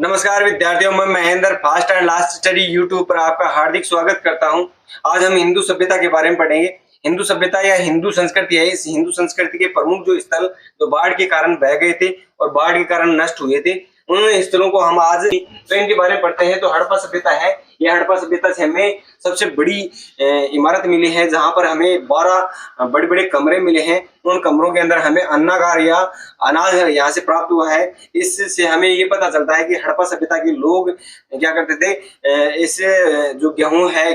नमस्कार विद्यार्थियों, मैं Mahendra fast and last study YouTube पर आपका हार्दिक स्वागत करता हूं। आज हम हिंदू सभ्यता के बारे में पढ़ेंगे। हिंदू सभ्यता या हिंदू संस्कृति है। इस हिंदू संस्कृति के प्रमुख जो स्थल जो बाढ़ के कारण बह गए थे और बाढ़ के कारण नष्ट हुए थे, उन स्थलों को हम आज तो इनके बारे में पढ़ते हैं। तो हड़प्पा सभ्यता है। यह हड़प्पा सभ्यता से हमें सबसे बड़ी इमारत मिली है, जहां पर हमें 12 बड़े बड़े कमरे मिले हैं। उन कमरों के अंदर हमें अन्नागार या अनाज यहाँ से प्राप्त हुआ है। इससे हमें ये पता चलता है कि हड़प्पा सभ्यता के लोग क्या करते थे। इस जो गेहूं है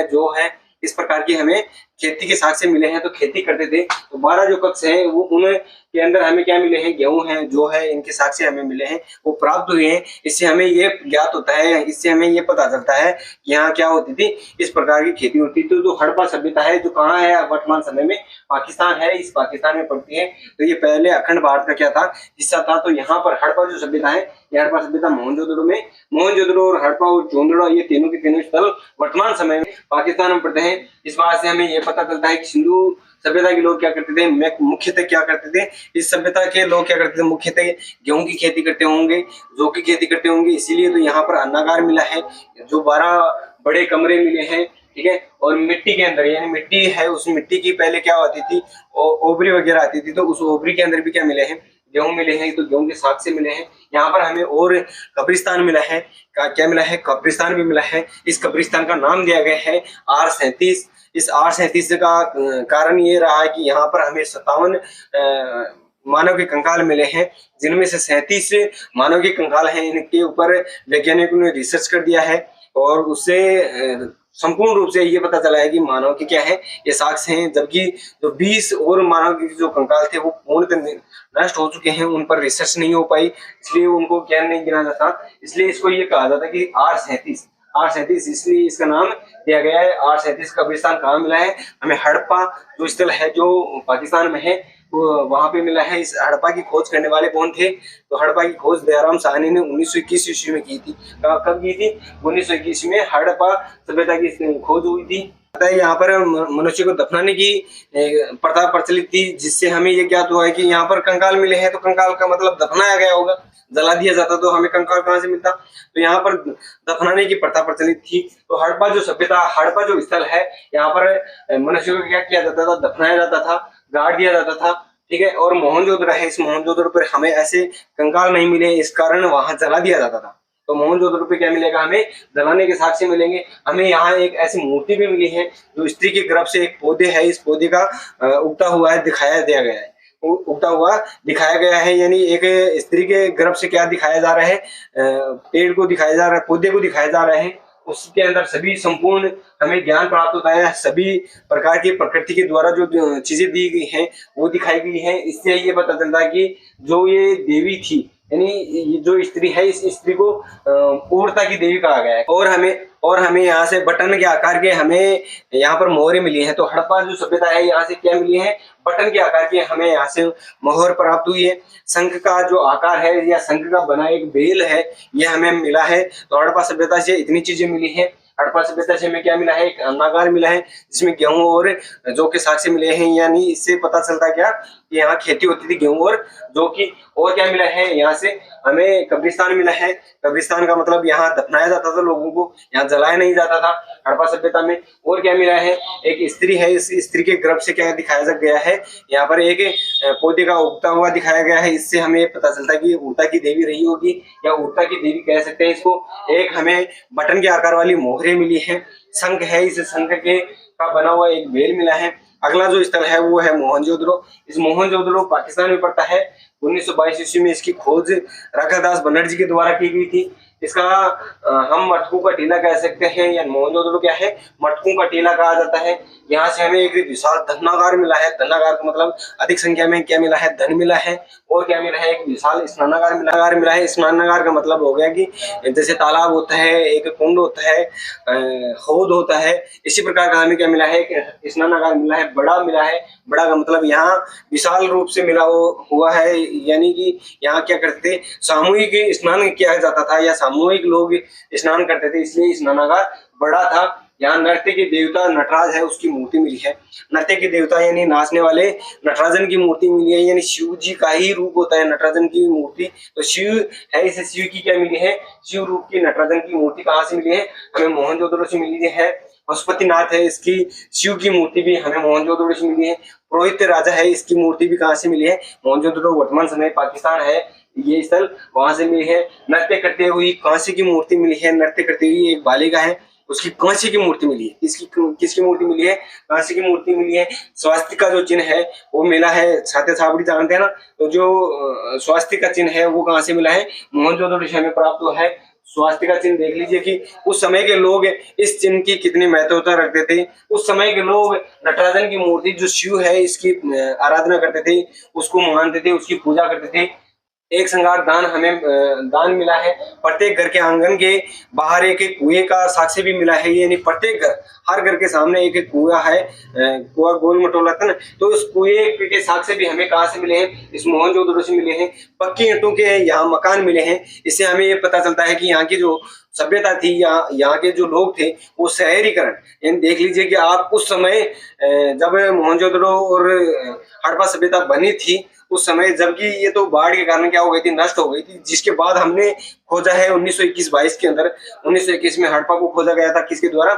जो है इस प्रकार की हमें खेती के साक्ष्य मिले हैं, तो खेती करते थे। तो 12 जो कक्ष हैं वो उनके अंदर हमें क्या मिले हैं, गेहूं है जो है इनके साक्ष्य हमें मिले हैं, वो प्राप्त हुए हैं। इससे हमें ये ज्ञात होता है, इससे हमें ये पता चलता है कि यहाँ क्या होती थी, इस प्रकार की खेती होती थी। तो जो हड़प्पा सभ्यता है जो कहाँ है वर्तमान समय में, पाकिस्तान है। इस पाकिस्तान में पड़ती है। तो ये पहले अखंड भारत का क्या था, हिस्सा था। तो यहाँ पर हड़प्पा जो सभ्यता है, ये हड़प्पा सभ्यता मोहनजोदड़ो और हड़प्पा और जोंदड़ो, ये तीनों के तीनों स्थल वर्तमान समय में पाकिस्तान में पड़ते हैं। इस बात से हमें ये पता चलता है कि सिंधु सभ्यता के लोग क्या करते थे, मुख्यतः क्या करते थे, इस सभ्यता के लोग क्या करते थे, मुख्यतः गेहूं की खेती करते होंगे, जौ की खेती करते होंगे। इसीलिए तो यहाँ पर अन्नागार मिला है, जो 12 बड़े कमरे मिले हैं, ठीक है। और मिट्टी के अंदर, यानी मिट्टी है, उस मिट्टी की पहले क्या होती थी, ओबरी वगैरह आती थी। तो उस ओबरी के अंदर भी क्या मिले हैं, गेहूं मिले हैं। तो गेहूं के साक्ष्य मिले हैं। यहाँ पर हमें और कब्रिस्तान मिला है। क्या मिला है, कब्रिस्तान भी मिला है। इस कब्रिस्तान का नाम दिया गया है R37। इस R37 का कारण ये रहा है कि यहाँ पर हमें 57 मानव के कंकाल मिले हैं, जिनमें से 37 मानव के कंकाल हैं। इनके ऊपर वैज्ञानिकों ने रिसर्च कर दिया है और उससे संपूर्ण रूप से ये पता चला है कि मानव के क्या है, ये साक्ष्य हैं। जबकि जो 20 और मानव के जो कंकाल थे वो पूर्णतः नष्ट हो चुके हैं, उन पर रिसर्च नहीं हो पाई, इसलिए उनको क्या नहीं गिना जाता। इसलिए इसको ये कहा जाता है कि R37, इसलिए इसका नाम दिया गया है। R37 कब्रिस्तान कहाँ मिला है, हमें हड़प्पा जो स्थल है जो पाकिस्तान में है, वहां पे मिला है। इस हड़प्पा की खोज करने वाले कौन थे, तो हड़प्पा की खोज दयाराम साहनी ने 1921 ईस्वी में की थी। कब की थी, 1921 में हड़प्पा सभ्यता की खोज हुई थी। यहाँ पर मनुष्य को दफनाने की प्रथा प्रचलित थी, जिससे हमें ये ज्ञात हुआ है कि यहाँ पर कंकाल मिले हैं। तो कंकाल का मतलब दफनाया गया होगा, जला दिया जाता तो हमें कंकाल कहाँ से मिलता। तो यहाँ पर दफनाने की प्रथा प्रचलित थी। तो हड़प्पा जो सभ्यता, हड़प्पा जो स्थल है, यहाँ पर मनुष्य को क्या किया जाता था, दफनाया जाता था, गाड़ दिया जाता था, ठीक है। और मोहनजोदड़ो है, इस मोहनजोदड़ो पर हमें ऐसे कंकाल नहीं मिले, इस कारण वहां जला दिया जाता था। तो मोहनजोदड़ो पे क्या मिलेगा, हमें जलाने के साक्ष्य मिलेंगे। हमें यहाँ एक ऐसी मूर्ति भी मिली है जो स्त्री के गर्भ से एक पौधे है, इस पौधे का उगता हुआ है दिखाया दिया गया है, उगता हुआ दिखाया गया है। यानी एक स्त्री के गर्भ से क्या दिखाया जा रहा है, पेड़ को दिखाया जा रहा है, पौधे को दिखाया जा रहा है। उसके अंदर सभी संपूर्ण हमें ज्ञान प्राप्त होता है। सभी प्रकार की प्रकृति के द्वारा जो चीजें दी गई हैं वो दिखाई गई हैं। इससे ये पता चलता है कि जो ये देवी थी, यानी ये जो स्त्री है, इस स्त्री को पूर्णता की देवी कहा गया है। और हमें यहाँ से बटन के आकार के हमें यहाँ पर मोहरें मिली हैं। तो हड़प्पा जो सभ्यता है, यहाँ से क्या मिली है, बटन के आकार की हमें यहाँ से मोहर प्राप्त हुई है। शंख का जो आकार है या शंख का बना एक बेल है, यह हमें मिला है। तो हड़प्पा सभ्यता से इतनी चीजें मिली है। हड़प्पा सभ्यता से हमें क्या मिला है, एक अन्नागार मिला है, जिसमें गेहूं और जौ के साक्ष्य मिले हैं। यानी इससे पता चलता क्या कि यहाँ खेती होती थी गेहूं और जौ की। और क्या मिला है, यहाँ से हमें कब्रिस्तान मिला है। कब्रिस्तान का मतलब यहाँ दफनाया जाता था लोगों को, यहाँ जलाया नहीं जाता था हड़प्पा सभ्यता में। और क्या मिला है, एक स्त्री है, इस स्त्री के गर्भ से क्या दिखाया गया है, यहाँ पर एक पौधे का उगता हुआ दिखाया गया है। इससे हमें पता चलता है कि उड़ता की देवी रही होगी, या उड़ता की देवी कह सकते हैं इसको। एक हमें बटन के आकार वाली मोहरें मिली है, शंख है, इस शंख के का बना हुआ एक बेल मिला है। अगला जो स्थल है वो है मोहनजोदड़ो। इस मोहनजोदड़ो पाकिस्तान में पड़ता है। 1922 ईस्वी में इसकी खोज राखादास बनर्जी के द्वारा की गई थी। इसका हम मटकू का टीला कह सकते हैं, या मोहनजोदड़ो क्या है, मटकू का टीला कहा जाता है। यहाँ से हमें एक विशाल धनागार मिला है। धनागार का मतलब अधिक संख्या में क्या मिला है, धन मिला है। और क्या मिला है, एक विशाल स्नानागार मिला है। स्नानागार का मतलब हो गया कि जैसे तालाब होता है, एक कुंड होता है, हौद होता है, इसी प्रकार का हमें क्या मिला है, एक स्नानागार मिला है। बड़ा मिला है, बड़ा का मतलब यहाँ विशाल रूप से मिला हुआ है। यानी कि यहाँ क्या करते थे, सामूहिक स्नान किया जाता था, या सामूहिक लोग स्नान करते थे, इसलिए स्नानागार बड़ा था। यहाँ नृत्य के देवता नटराज है उसकी मूर्ति मिली है। नृत्य के देवता यानी नाचने वाले नटराजन की मूर्ति मिली है, यानी शिव जी का ही रूप होता है नटराजन की मूर्ति। तो शिव है, इसे शिव की क्या मिली है, शिव रूप की नटराजन की मूर्ति कहाँ से मिली है, हमें मोहनजोदड़ो से मिली है। पशुपतिनाथ है, इसकी शिव की मूर्ति भी हमें मोहनजोदड़ो से मिली है। पुरोहित राजा है, इसकी मूर्ति भी कहाँ से मिली है, मोहनजोदड़ो वर्तमान समय पाकिस्तान है ये स्थल, वहां से मिली है। नृत्य करते हुई कांसे की मूर्ति मिली है, नृत्य करते हुई एक बालिका है उसकी कांसे की मूर्ति मिली है। किसकी मूर्ति मिली है, कांसे की मूर्ति मिली है। स्वास्तिक जो चिन्ह है वो मिला है, छाते छाबड़ी जानते हैं ना, तो जो स्वास्तिक का चिन्ह है वो कहाँ से मिला है, मोहनजोदड़ो से हमें प्राप्त हुआ है। स्वास्तिक का चिन्ह देख लीजिए कि उस समय के लोग इस चिन्ह की कितनी महत्वता रखते थे। उस समय के लोग नटराजन की मूर्ति जो शिव है इसकी आराधना करते थे, उसको मानते थे, उसकी पूजा करते थे। एक श्रृंगार दान हमें दान मिला है। प्रत्येक घर के आंगन के बाहर एक एक कुएं का साक्ष्य भी मिला है, यानी प्रत्येक घर, हर घर के सामने एक एक कुआं है, कुआं गोल मटोला था ना, तो उस कुएं के साक्ष्य भी हमें कहाँ से मिले हैं, इस मोहनजोदड़ो से मिले हैं। पक्की ईंटों के यहाँ मकान मिले हैं। इससे हमें ये पता चलता है कि यहाँ की जो सभ्यता थी, यहाँ के जो लोग थे वो शहरीकरण, यानी देख लीजिए कि आप उस समय जब मोहनजोदड़ो और हड़प्पा सभ्यता बनी थी उस समय, जबकि ये तो बाढ़ के कारण क्या हो गई थी, नष्ट हो गई थी, जिसके बाद हमने खोजा है 1921-22 के अंदर। 1921 में हड़प्पा को खोजा गया था, किसके द्वारा,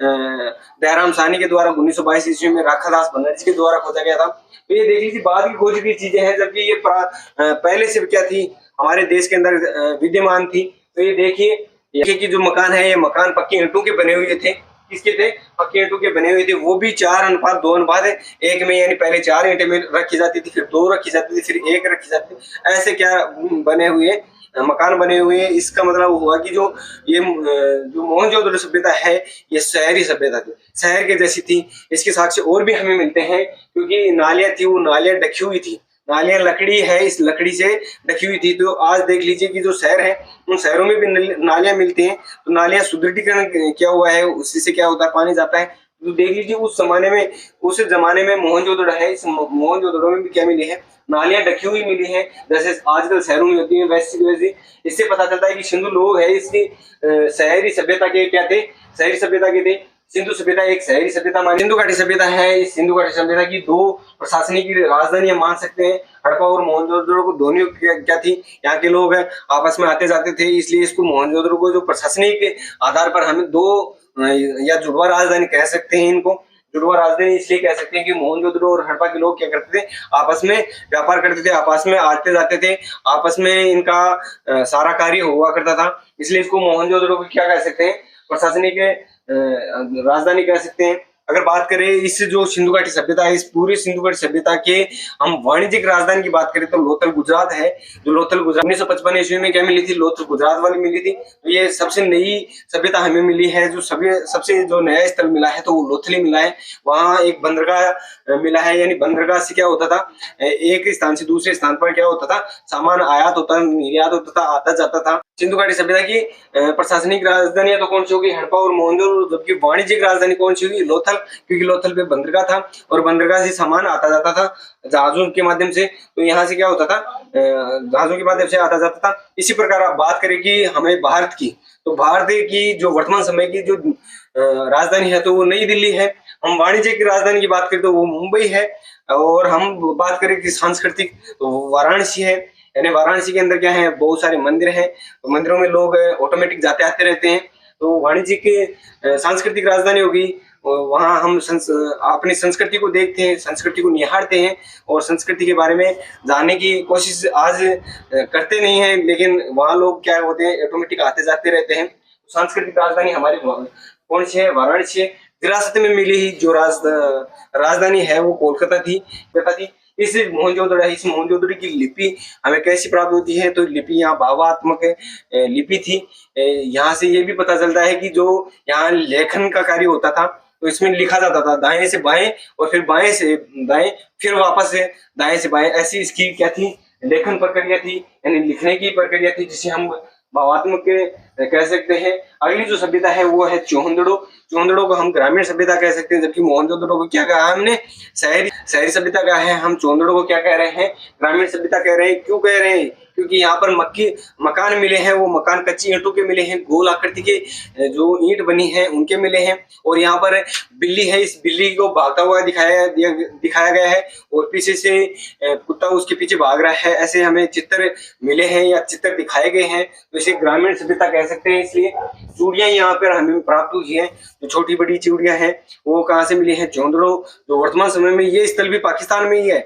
दयाराम साहनी के द्वारा। 1922 ईस्वी में राखादास बनर्जी के द्वारा खोजा गया था। तो ये देख लीजिए बाद की खोजी की चीजें हैं, जबकि ये पहले से क्या थी, हमारे देश के अंदर विद्यमान थी। तो ये देखिए कि जो मकान है ये मकान पक्की ईंटों के बने हुए थे। किसके थे, पक्के ईंटों के बने हुए थे, वो भी 4:2:1 में, यानी पहले 4 ईंटें में रखी जाती थी, फिर 2 रखी जाती थी, फिर 1 रखी जाती थी, ऐसे क्या बने हुए मकान बने हुए हैं। इसका मतलब हुआ कि जो ये जो मोहनजोदड़ो सभ्यता है ये शहरी सभ्यता थी, शहर के जैसी थी। इसके साक्ष्य और भी हमें मिलते हैं, क्योंकि नालियां थी, वो नालियां ढकी हुई थी, नालियां लकड़ी है, इस लकड़ी से ढकी हुई थी। तो आज देख लीजिए कि जो शहर है उन शहरों में भी नालियां मिलती हैं, तो नालियां सुदृढ़ीकरण क्या हुआ है, उसी से क्या होता है, पानी जाता है। तो देख लीजिए उस जमाने में मोहनजोदड़ो है, इस मोहनजोदड़ो में भी क्या मिली है, नालियां ढकी हुई मिली है, जैसे आजकल शहरों में होती है वैसी। इससे पता चलता है कि सिंधु लोग है इसकी शहरी सभ्यता के क्या थे, शहरी सभ्यता के थे। सिंधु सभ्यता एक शहरी सभ्यता मानी। सिंधु घाटी सभ्यता है, इस सिंधु घाटी सभ्यता की 2 प्रशासनिक राजधानियां मान सकते हैं। हड़प्पा और मोहनजोदड़ो को दोनों क्या थी, यहाँ के लोग आपस में आते जाते थे, इसलिए इसको मोहनजोदड़ो को जो प्रशासनिक आधार पर हमें 2 या जुड़वा राजधानी कह सकते हैं। इनको जुड़वा राजधानी इसलिए कह सकते हैं कि मोहनजोदड़ो और हड़प्पा के लोग क्या करते थे, आपस में व्यापार करते थे, आपस में आते जाते थे, आपस में इनका सारा कार्य हुआ करता था। इसलिए इसको मोहनजोदड़ो को क्या कह सकते हैं, प्रशासनिक राजधानी कह सकते हैं। अगर बात करें इस जो सिंधु घाटी सभ्यता है, इस पूरी सिंधु घाटी सभ्यता के हम वाणिज्यिक राजधानी की बात करें तो लोथल गुजरात है। जो लोथल गुजरात 1955 ईस्वी में क्या मिली थी, लोथल गुजरात वाली मिली थी। तो ये सबसे नई सभ्यता हमें मिली है, जो सबसे जो नया स्थल मिला है तो वो लोथल ही मिला है। वहाँ एक बंदरगाह मिला है, यानी बंदरगाह से क्या होता था, एक स्थान से दूसरे स्थान पर क्या होता था, सामान आयात होता, निर्यात होता था, आता जाता था। सिंधु घाटी सभ्यता की प्रशासनिक राजधानी तो कौन सी होगी, हड़प्पा और मोहनजोदड़ो, जबकि वाणिज्यिक राजधानी कौन सी होगी, लोथल, क्योंकि लोथल पे बंदरगाह था और बंदरगाह से सामान आता जाता था जहाजों के माध्यम से। तो यहाँ से क्या होता था, जहाजों के माध्यम से आता जाता था। इसी प्रकार आप बात करें कि हमें भारत की, तो भारत की जो वर्तमान समय की जो राजधानी है तो वो नई दिल्ली है। हम वाणिज्यिक राजधानी की बात करें तो वो मुंबई है। और हम बात करें कि सांस्कृतिक तो वाराणसी है, यानी वाराणसी के अंदर क्या है, बहुत सारे मंदिर हैं, तो मंदिरों में लोग ऑटोमेटिक जाते आते रहते हैं। तो वाणिज्यिक सांस्कृतिक राजधानी होगी, वहाँ हम अपनी संस्कृति को देखते हैं, संस्कृति को निहारते हैं और संस्कृति के बारे में जानने की कोशिश आज करते नहीं है, लेकिन वहाँ लोग क्या होते हैं, ऑटोमेटिक आते जाते रहते हैं। सांस्कृतिक राजधानी हमारी कौन सी है, वाराणसी है। विरासत में मिली ही जो राजधानी है वो कोलकाता थी। इस मोहनजोदड़ो की लिपि हमें कैसी प्राप्त होती है, तो लिपि यहाँ भावात्मक लिपि थी। यहाँ से ये भी पता चलता है कि जो यहाँ लेखन का कार्य होता था तो इसमें लिखा जाता था दाएं से बाएं और फिर बाएं से दाएं, फिर वापस से दाएं से बाएं, ऐसी इसकी क्या थी, लेखन प्रक्रिया थी, यानी लिखने की प्रक्रिया थी, जिसे हम भावात्मक कह सकते हैं। अगली जो सभ्यता है वो है चोहंदड़ो। चोहंदड़ो को हम ग्रामीण सभ्यता कह सकते हैं, जबकि मोहनजोदड़ो को क्या कहा हमने, शहरी शहरी सभ्यता कहा है। हम चोहंदड़ो को क्या कह रहे हैं, ग्रामीण सभ्यता कह रहे हैं। क्यों कह रहे हैं, क्योंकि यहाँ पर मक्की मकान मिले हैं, वो मकान कच्ची ईंटों के मिले हैं, गोल आकृति के जो ईंट बनी है उनके मिले हैं। और यहाँ पर बिल्ली है, इस बिल्ली को भागता हुआ दिखाया गया है और पीछे से कुत्ता उसके पीछे भाग रहा है। ऐसे हमें चित्र मिले हैं या चित्र दिखाए गए हैं, तो इसे ग्रामीण सभ्यता कह सकते हैं। इसलिए चूड़ियां यहाँ पर हमें प्राप्त हुई है, जो छोटी बड़ी चूड़ियां हैं वो कहाँ से मिली है, चोहंदड़ो। जो वर्तमान समय में ये स्थल भी पाकिस्तान में ही है,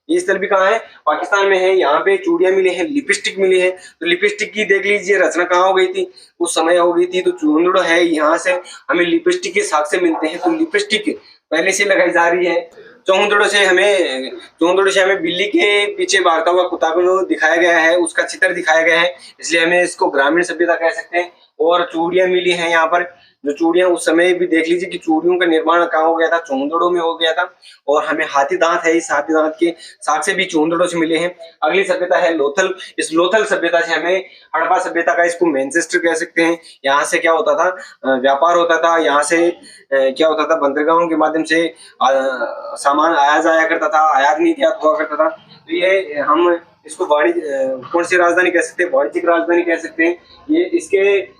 ये स्थल भी कहाँ है, पाकिस्तान में है। यहाँ पे चूड़ियां मिली है, लिपस्टिक मिली है। तो लिपस्टिक की देख लीजिए रचना कहाँ हो गई थी, उस समय हो गई थी। तो चोहंदड़ो है, यहाँ से हमें लिपस्टिक के साक्ष्य मिलते हैं। तो लिपस्टिक पहले से लगाई जा रही है। चोहंदड़ो से हमें बिल्ली के पीछे भागता हुआ कुत्ता को जो दिखाया गया है उसका चित्र दिखाया गया है, इसलिए हमें इसको ग्रामीण सभ्यता कह सकते हैं। और चूड़ियां मिली हैं यहाँ पर, जो चूड़ियां उस समय भी देख लीजिए कि चूड़ियों का निर्माण कहाँ हो गया था, चोहंदड़ो में हो गया था। और हमें हाथी दांत है, इस हाथी दांत के साक्ष्य भी चोहंदड़ो से मिले हैं। अगली सभ्यता है लोथल। इस लोथल सभ्यता से हमें हड़प्पा सभ्यता का, इसको मैनचेस्टर कह सकते हैं। यहाँ से क्या होता था, व्यापार होता था। यहाँ से क्या होता था, बंदरगाहों के माध्यम से सामान आया जाया करता था, आयात निर्यात हुआ करता था। तो ये हम इसको वाणिज्य कौन सी राजधानी कह सकते हैं, वाणिज्यिक राजधानी कह सकते हैं। ये इसके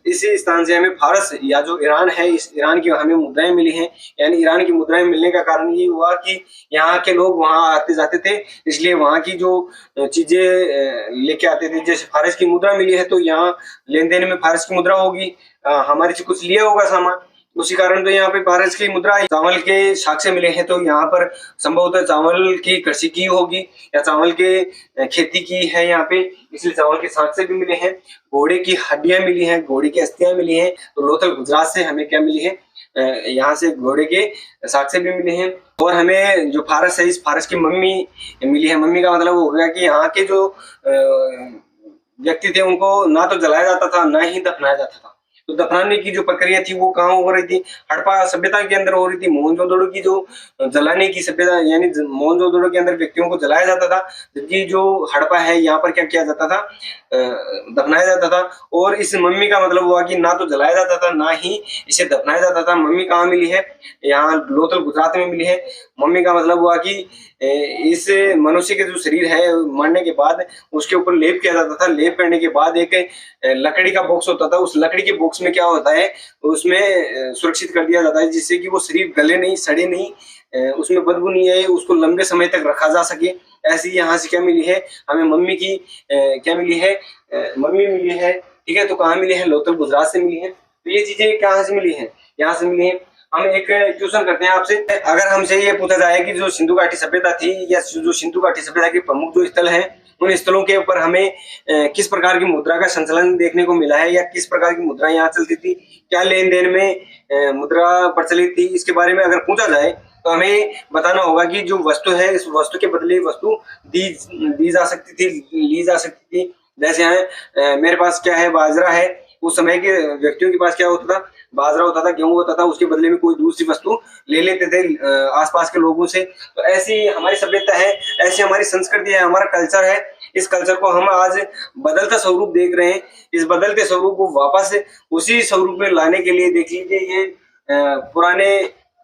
इसी स्थान से हमें फारस या जो ईरान है, इस ईरान की हमें मुद्राएं मिली हैं। यानी ईरान की मुद्राएं मिलने का कारण ये हुआ कि यहाँ के लोग वहां आते जाते थे, इसलिए वहां की जो चीजें लेके आते थे। जैसे फारस की मुद्रा मिली है तो यहाँ लेन देन में फारस की मुद्रा होगी, हमारे से कुछ लिया होगा सामान, उसी कारण तो यहाँ पे फारस की मुद्रा आई। चावल के साक्ष्य मिले हैं, तो यहाँ पर संभवतः चावल की कृषि की होगी या चावल के खेती की है यहाँ पे, इसलिए चावल के साक्ष्य भी मिले हैं। घोड़े की हड्डियां मिली हैं, घोड़े की अस्थियां मिली हैं। तो लोथल गुजरात से हमें क्या मिली है, यहाँ से घोड़े के साक्ष्य भी मिले हैं। और हमें जो फारस है, इस फारस की मम्मी मिली है। मम्मी का मतलब हो गया कि यहाँ के जो व्यक्ति थे उनको ना तो जलाया जाता था ना ही दफनाया जाता था। तो दफनाने की जो प्रक्रिया थी वो कहाँ हो रही थी, हड़प्पा सभ्यता के अंदर हो रही थी। मोहनजोदड़ो की जो जलाने की सभ्यता, यानी मोहनजोदड़ो के अंदर व्यक्तियों को जलाया जाता था, जबकि जो हड़प्पा है यहाँ पर क्या किया जाता था, दफनाया जाता था। और इस मम्मी का मतलब हुआ कि ना तो जलाया जाता था ना ही इसे दफनाया जाता था। मम्मी कहाँ मिली है, यहाँ लोथल गुजरात में मिली है। मम्मी का मतलब हुआ कि इस मनुष्य के जो शरीर है मरने के बाद उसके ऊपर लेप किया जाता था। लेप करने के बाद एक लकड़ी का बॉक्स होता था, उस लकड़ी के बॉक्स में क्या होता है, उसमें सुरक्षित कर दिया जाता है, जिससे कि वो शरीर गले नहीं, सड़े नहीं, उसमें बदबू नहीं आए, उसको लंबे समय तक रखा जा सके। ऐसी यहाँ से क्या मिली है, हमें मम्मी की क्या मिली है, मम्मी मिली है। ठीक है, तो कहाँ मिली है, लोथल गुजरात से मिली है। तो ये चीजें कहाँ से मिली है, यहाँ से मिली है। हम एक क्वेश्चन करते हैं आपसे, अगर हमसे ये पूछा जाए कि जो सिंधु घाटी सभ्यता थी या जो सिंधु घाटी सभ्यता के प्रमुख जो स्थल हैं, उन स्थलों के ऊपर हमें किस प्रकार की मुद्रा का संचलन देखने को मिला है, या किस प्रकार की मुद्रा यहाँ चलती थी, क्या लेन देन में मुद्रा प्रचलित थी, इसके बारे में अगर पूछा जाए तो हमें बताना होगा कि जो वस्तु है, इस वस्तु के बदले वस्तु दी जा सकती थी, ली जा सकती थी। जैसे है मेरे पास क्या है, बाजरा है। उस समय के व्यक्तियों के पास क्या होता था, बाजरा होता था, गेहूं होता था, उसके बदले में कोई दूसरी वस्तु ले लेते थे आसपास के लोगों से। तो ऐसी हमारी सभ्यता है, ऐसी हमारी संस्कृति है, हमारा कल्चर है। इस कल्चर को हम आज बदलता स्वरूप देख रहे हैं। इस बदलते स्वरूप को वापस उसी स्वरूप में लाने के लिए देख लीजिए, ये पुराने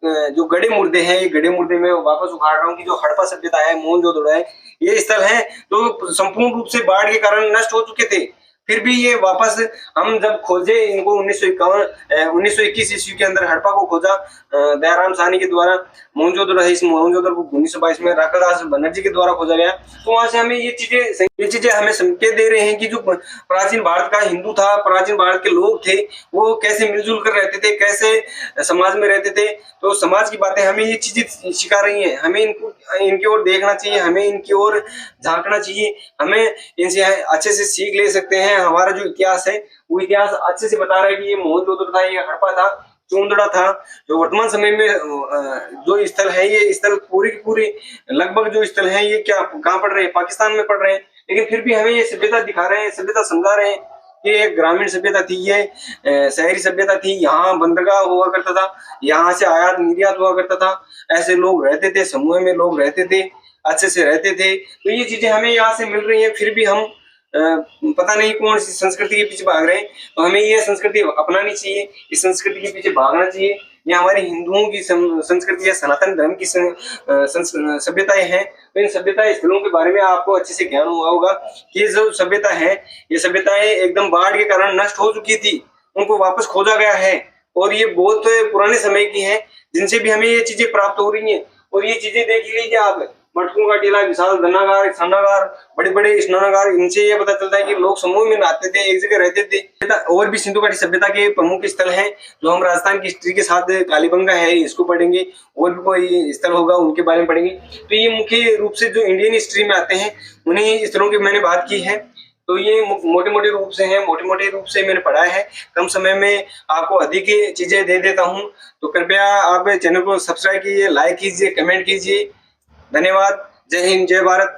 जो गड़े मुर्दे हैं, ये गड़े मुर्दे में वापस उखाड़ रहा हूँ कि जो हड़प्पा सभ्यता है, मोहनजोदड़ो है, ये स्थल है तो संपूर्ण रूप से बाढ़ के कारण नष्ट हो चुके थे। फिर भी ये वापस हम जब खोजे इनको 1921 ईस्वी के अंदर हड़प्पा को खोजा दयाराम साहनी के द्वारा। मोहनजोदड़ो है, इस मोहनजोदड़ो को 1922 में राखादास बनर्जी के द्वारा खोजा गया। तो वहां से हमें ये चीजें हमें संकेत दे रहे हैं कि जो प्राचीन भारत का हिंदू था, प्राचीन भारत के लोग थे, वो कैसे मिलजुल कर रहते थे, कैसे समाज में रहते थे। तो समाज की बातें हमें ये चीजें सिखा रही हैं। हमें इनकी ओर देखना चाहिए, हमें इनकी ओर झांकना चाहिए, हमें इनसे अच्छे से सीख ले सकते हैं। हमारा जो इतिहास है वो इतिहास अच्छे से बता रहा है कि ये मोहनजोदड़ो था, ये हड़प्पा था, चोहंदड़ा था। जो वर्तमान समय में जो स्थल है, ये स्थल पूरी की पूरी लगभग जो स्थल है ये क्या कहाँ पड़ रहे हैं, पाकिस्तान में पड़ रहे हैं। लेकिन फिर भी हमें ये सभ्यता दिखा रहे हैं, सभ्यता समझा रहे हैं कि ये ग्रामीण सभ्यता थी, ये शहरी सभ्यता थी। यहाँ बंदरगाह हुआ करता था, यहाँ से आयात निर्यात हुआ करता था, ऐसे लोग रहते थे, समूह में लोग रहते थे, अच्छे से रहते थे। तो ये चीजें हमें यहाँ से मिल रही हैं, फिर भी हम पता नहीं कौन सी संस्कृति के पीछे भाग रहे हैं। तो हमें ये संस्कृति अपनानी चाहिए, इस संस्कृति के पीछे भागना चाहिए। ये हमारे हिंदुओं की संस्कृति या सनातन धर्म की सभ्यताएं हैं। तो इन सभ्यता स्थलों के बारे में आपको अच्छे से ज्ञान हुआ होगा कि ये जो सभ्यता है, ये सभ्यताएं एकदम बाढ़ के कारण नष्ट हो चुकी थी, उनको वापस खोजा गया है और ये बहुत पुराने समय की हैं, जिनसे भी हमें ये चीजें प्राप्त हो रही हैं। और ये चीजें देख लीजिए आप, मटकों का टीला, विशाल धनागार, स्नानागार, बड़े बड़े स्नानागार, इनसे ये पता चलता है कि लोग समूह में नहाते थे, एक जगह रहते थे। और भी सिंधु घाटी सभ्यता के प्रमुख स्थल हैं जो हम राजस्थान की हिस्ट्री के साथ, कालीबंगा है, इसको पढ़ेंगे, और भी कोई स्थल होगा उनके बारे में पढ़ेंगे। तो ये मुख्य रूप से जो इंडियन हिस्ट्री में आते हैं उन्हीं स्थलों की मैंने बात की है। तो ये मोटे मोटे रूप से हैं, मोटे मोटे रूप से मैंने पढ़ा है। कम समय में आपको अधिक चीजें दे देता हूं, तो कृपया आप चैनल को सब्सक्राइब कीजिए, लाइक कीजिए, कमेंट कीजिए। धन्यवाद। जय हिंद, जय भारत।